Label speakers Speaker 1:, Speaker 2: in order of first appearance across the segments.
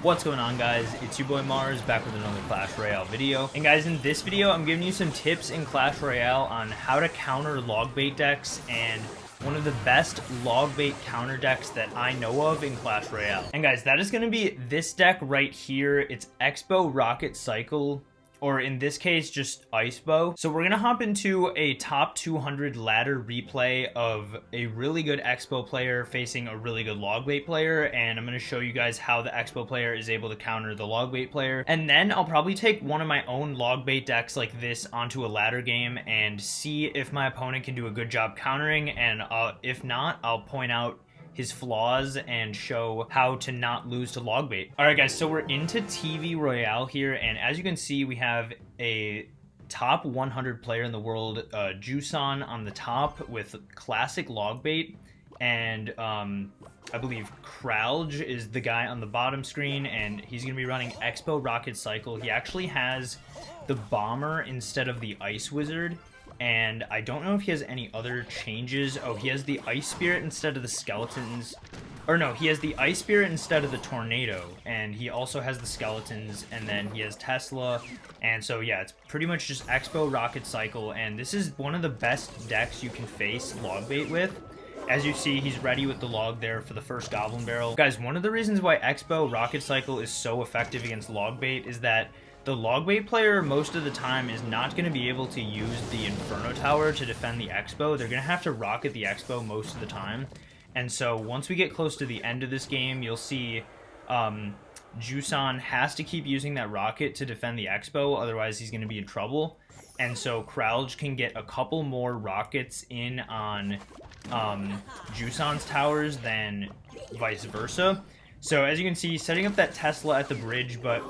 Speaker 1: What's going on, guys? It's your boy Mars back with another Clash Royale video. And guys, in this video I'm giving you some tips in Clash Royale on how to counter log bait decks and one of the best log bait counter decks that I know of in Clash Royale. And guys, that is going to be this deck right here. It's Expo Rocket Cycle, or in this case, just Ice Bow. So we're gonna hop into a top 200 ladder replay of a really good Expo player facing a really good log bait player, and I'm gonna show you guys how the Expo player is able to counter the log bait player. And then I'll probably take one of my own log bait decks like this onto a ladder game and see if my opponent can do a good job countering, and if not, I'll point out his flaws and show how to not lose to log bait. All right, guys, so we're into TV Royale here, and as you can see, we have a top 100 player in the world, Juson on the top with classic log bait, and I believe Kralj is the guy on the bottom screen, and he's gonna be running Expo Rocket Cycle. He actually has the bomber instead of the ice wizard, and I don't know if he has any other changes. Oh, he has the ice spirit instead of the skeletons. Or no, he has the ice spirit instead of the tornado, and he also has the skeletons, and then he has Tesla. And so yeah, it's pretty much just Expo Rocket Cycle, and this is one of the best decks you can face log bait with. As you see, he's ready with the log there for the first goblin barrel. Guys, one of the reasons why Expo Rocket Cycle is so effective against log bait is that the log bait player most of the time is not going to be able to use the Inferno Tower to defend the Expo. They're going to have to rocket the Expo most of the time. And so once we get close to the end of this game, you'll see Juson has to keep using that rocket to defend the Expo, otherwise he's going to be in trouble. And so Kralj can get a couple more rockets in on Juson's towers than vice versa. So as you can see, setting up that Tesla at the bridge, but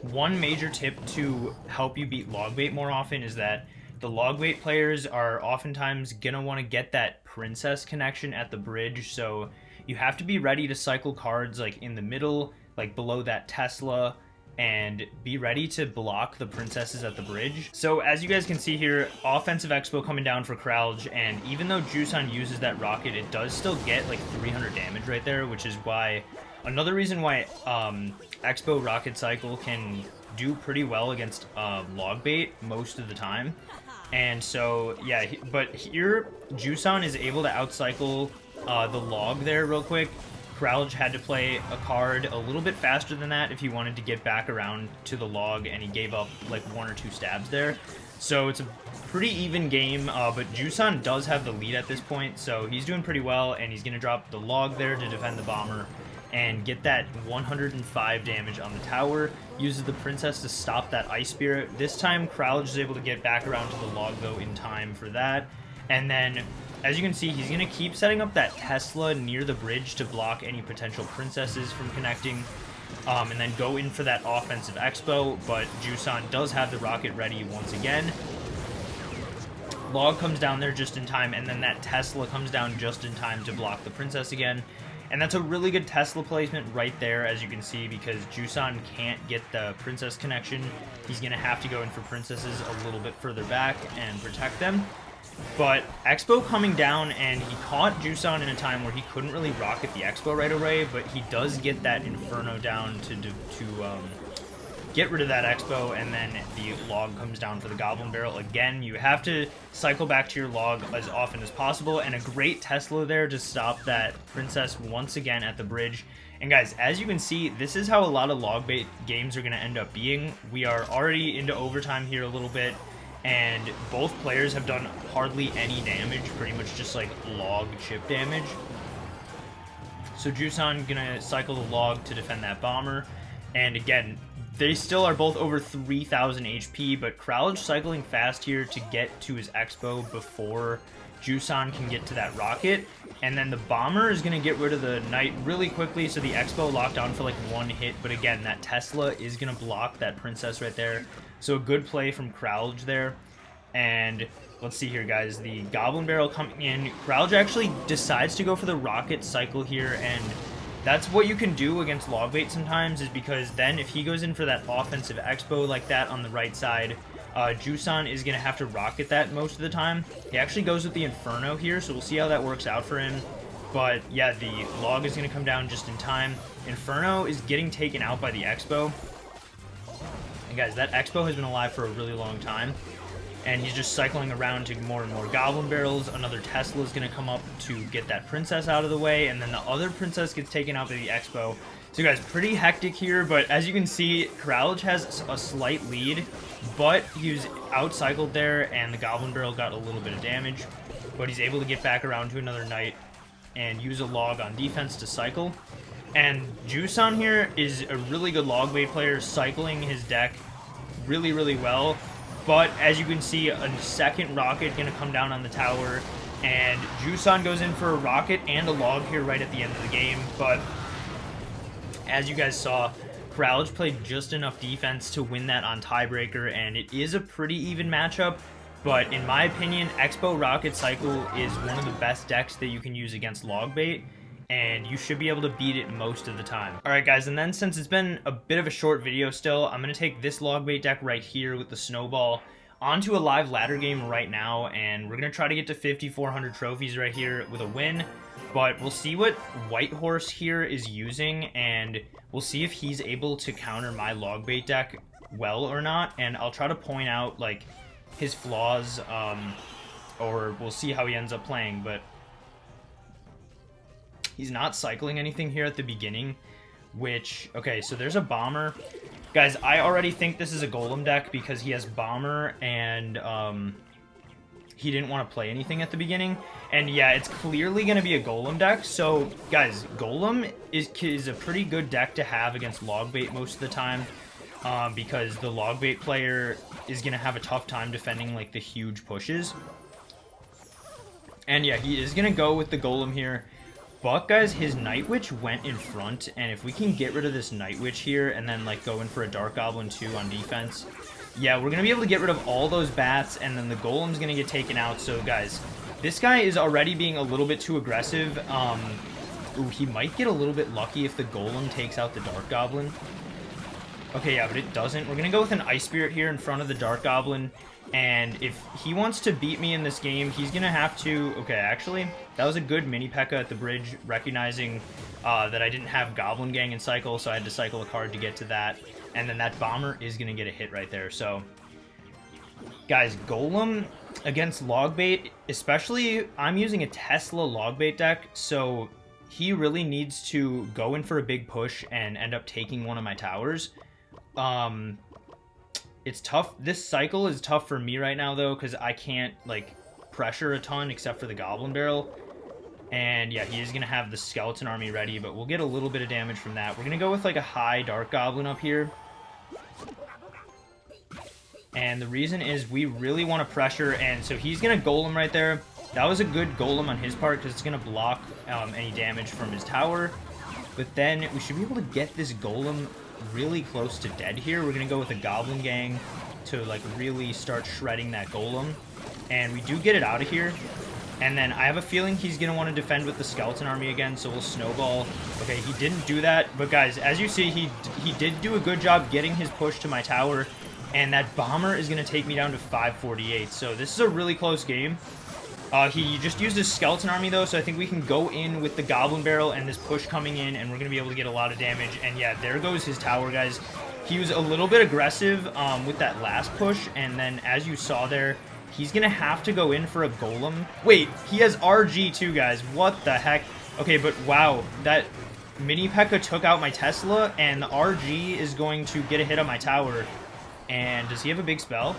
Speaker 1: one major tip to help you beat log bait more often is that the log bait players are oftentimes gonna want to get that princess connection at the bridge, so you have to be ready to cycle cards like in the middle, like below that Tesla, and be ready to block the princesses at the bridge. So as you guys can see here, offensive Expo coming down for Kralj, and even though Juson uses that rocket, it does still get like 300 damage right there, which is why another reason why Expo Rocket Cycle can do pretty well against log bait most of the time. And so yeah, but here Juson is able to outcycle the log there real quick. Kralj had to play a card a little bit faster than that if he wanted to get back around to the log, and he gave up like 1 or 2 stabs there. So it's a pretty even game, but Juson does have the lead at this point, so he's doing pretty well, and he's going to drop the log there to defend the bomber and get that 105 damage on the tower. Uses the princess to stop that ice spirit. This time Kralj is able to get back around to the log though in time for that. And then as you can see, he's going to keep setting up that Tesla near the bridge to block any potential princesses from connecting, and then go in for that offensive Expo, but Juson does have the rocket ready once again. Log comes down there just in time, and then that Tesla comes down just in time to block the princess again. And that's a really good Tesla placement right there, as you can see, because Juson can't get the princess connection. He's going to have to go in for princesses a little bit further back and protect them. But Expo coming down, and he caught Juson in a time where he couldn't really rocket the Expo right away, but he does get that Inferno down to get rid of that Expo, and then the log comes down for the goblin barrel. Again, you have to cycle back to your log as often as possible, and a great Tesla there to stop that princess once again at the bridge. And guys, as you can see, this is how a lot of log bait games are going to end up being. We are already into overtime here a little bit, and both players have done hardly any damage, pretty much just like log chip damage. So Juson gonna cycle the log to defend that bomber, and again, they still are both over 3,000 HP, but Kralj cycling fast here to get to his Expo before Juson can get to that rocket. And then the bomber is going to get rid of the knight really quickly, so the Expo locked on for like 1 hit. But again, that Tesla is going to block that princess right there. So a good play from Kralj there. And let's see here, guys. The goblin barrel coming in. Kralj actually decides to go for the rocket cycle here, and that's what you can do against log bait sometimes, is because then if he goes in for that offensive Expo like that on the right side, Juson is going to have to rocket that most of the time. He actually goes with the Inferno here, so we'll see how that works out for him. But yeah, the log is going to come down just in time. Inferno is getting taken out by the Expo. And guys, that Expo has been alive for a really long time. And he's just cycling around to more and more Goblin Barrels. Another Tesla is going to come up to get that Princess out of the way. And then the other Princess gets taken out by the Expo. So guys, pretty hectic here. But as you can see, Corrallage has a slight lead. But he was outcycled there. And the Goblin Barrel got a little bit of damage. But he's able to get back around to another Knight. And use a log on defense to cycle. And Juice on here is a really good log bait player, cycling his deck really, really well. But as you can see, a second rocket going to come down on the tower. And Juice-on goes in for a rocket and a log here right at the end of the game. But as you guys saw, Corrallage played just enough defense to win that on tiebreaker. And it is a pretty even matchup. But in my opinion, Expo Rocket Cycle is one of the best decks that you can use against log bait. And you should be able to beat it most of the time. Alright guys, and then since it's been a bit of a short video still, I'm going to take this log bait deck right here with the Snowball onto a live ladder game right now, and we're going to try to get to 5,400 trophies right here with a win. But we'll see what White Horse here is using, and we'll see if he's able to counter my log bait deck well or not, and I'll try to point out like his flaws, or we'll see how he ends up playing. But he's not cycling anything here at the beginning, which, okay, so there's a Bomber. Guys, I already think this is a Golem deck because he has Bomber and he didn't want to play anything at the beginning. And yeah, it's clearly going to be a Golem deck. So, guys, Golem is a pretty good deck to have against Logbait most of the time because the Logbait player is going to have a tough time defending, like, the huge pushes. And yeah, he is going to go with the Golem here. But, guys, his Night Witch went in front, and if we can get rid of this Night Witch here and then, like, go in for a Dark Goblin, too, on defense, yeah, we're going to be able to get rid of all those bats, and then the Golem's going to get taken out. So, guys, this guy is already being a little bit too aggressive. Ooh, he might get a little bit lucky if the Golem takes out the Dark Goblin. Okay, yeah, but it doesn't. We're going to go with an Ice Spirit here in front of the Dark Goblin. And if he wants to beat me in this game, he's going to have to... Okay, actually, that was a good mini P.E.K.K.A at the bridge, recognizing that I didn't have Goblin Gang in cycle, so I had to cycle a card to get to that. And then that Bomber is going to get a hit right there. So, guys, Golem against Logbait, especially, I'm using a Tesla Logbait deck, so he really needs to go in for a big push and end up taking one of my towers. It's tough. This cycle is tough for me right now, though, because I can't, like, pressure a ton except for the Goblin Barrel. And, yeah, he is going to have the Skeleton Army ready, but we'll get a little bit of damage from that. We're going to go with, like, a high Dark Goblin up here. And the reason is we really want to pressure, and so he's going to Golem right there. That was a good Golem on his part, because it's going to block any damage from his tower. But then we should be able to get this Golem really close to dead here. We're going to go with a Goblin Gang to, like, really start shredding that Golem. And we do get it out of here. And then I have a feeling he's going to want to defend with the Skeleton Army again, so we'll Snowball. Okay, he didn't do that. But, guys, as you see, he did do a good job getting his push to my tower. And that Bomber is going to take me down to 548. So this is a really close game. He just used his Skeleton Army, though, so I think we can go in with the Goblin Barrel and this push coming in, and we're going to be able to get a lot of damage. And, yeah, there goes his tower, guys. He was a little bit aggressive with that last push, and then, as you saw there, he's going to have to go in for a Golem. Wait, he has RG, too, guys. What the heck? Okay, but, wow, that mini P.E.K.K.A took out my Tesla, and the RG is going to get a hit on my tower. And does he have a big spell?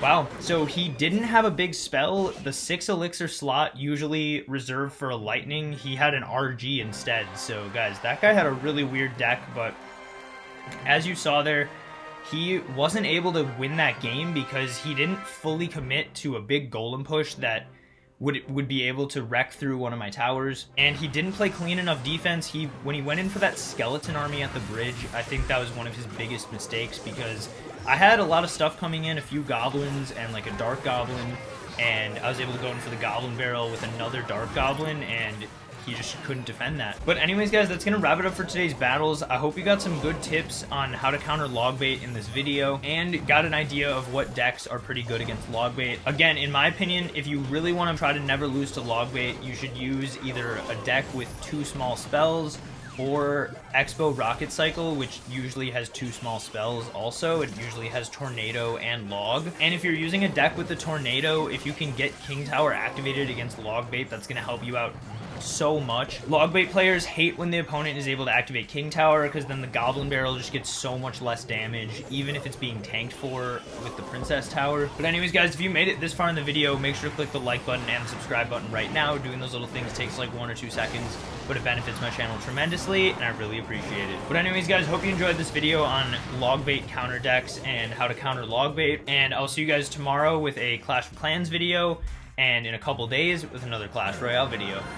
Speaker 1: Wow, so he didn't have a big spell. The 6 elixir slot usually reserved for a lightning. He had an RG instead. So, guys, that guy had a really weird deck, but as you saw there, he wasn't able to win that game because he didn't fully commit to a big Golem push that would be able to wreck through one of my towers. And he didn't play clean enough defense. When he went in for that Skeleton Army at the bridge, I think that was one of his biggest mistakes because I had a lot of stuff coming in, a few Goblins and like a Dark Goblin, and I was able to go in for the Goblin Barrel with another Dark Goblin, and he just couldn't defend that. But anyways, guys, that's gonna wrap it up for today's battles. I hope you got some good tips on how to counter log bait in this video and got an idea of what decks are pretty good against log bait. Again, in my opinion, if you really want to try to never lose to log bait, you should use either a deck with 2 small spells or Expo Rocket Cycle, which usually has 2 small spells also. It usually has Tornado and Log. And if you're using a deck with the Tornado, if you can get King Tower activated against log bait, that's going to help you out so much. Log bait players hate when the opponent is able to activate King Tower, because then the Goblin Barrel just gets so much less damage, even if it's being tanked for with the Princess Tower. But anyways, guys, if you made it this far in the video, make sure to click the like button and the subscribe button right now. Doing those little things takes like 1 or 2 seconds, but it benefits my channel tremendously, and I really appreciate it. But anyways, guys, hope you enjoyed this video on log bait counter decks and how to counter log bait, and I'll see you guys tomorrow with a Clash of Clans video, and in a couple days with another Clash Royale video.